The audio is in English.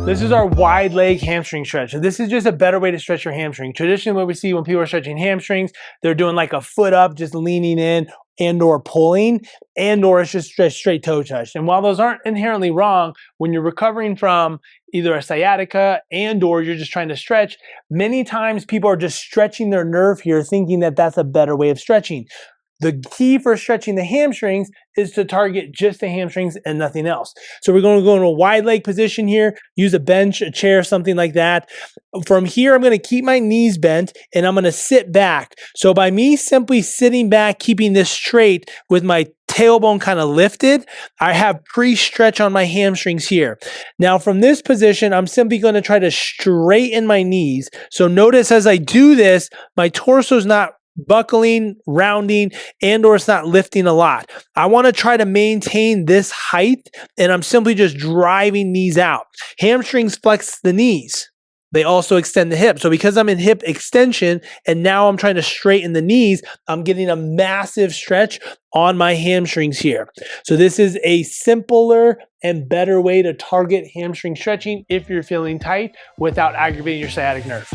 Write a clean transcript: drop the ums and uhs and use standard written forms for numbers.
This is our wide leg hamstring stretch. So this is just a better way to stretch your hamstring. Traditionally, what we see when people are stretching hamstrings, they're doing like a foot up, just leaning in and or pulling, and or it's just straight toe touch. And while those aren't inherently wrong, when you're recovering from either a sciatica and or you're just trying to stretch, many times people are just stretching their nerve here thinking that that's a better way of stretching. The key for stretching the hamstrings is to target just the hamstrings and nothing else. So we're going to go in a wide leg position here, use a bench, a chair, something like that. From here, I'm going to keep my knees bent and I'm going to sit back. So by me simply sitting back, keeping this straight with my tailbone kind of lifted, I have pre-stretch on my hamstrings here. Now from this position, I'm simply going to try to straighten my knees. So notice as I do this, my torso is not buckling, rounding, and or it's not lifting a lot. I want to try to maintain this height and I'm simply just driving knees out. Hamstrings flex the knees. They also extend the hip. So because I'm in hip extension and now I'm trying to straighten the knees, I'm getting a massive stretch on my hamstrings here. So this is a simpler and better way to target hamstring stretching if you're feeling tight without aggravating your sciatic nerve.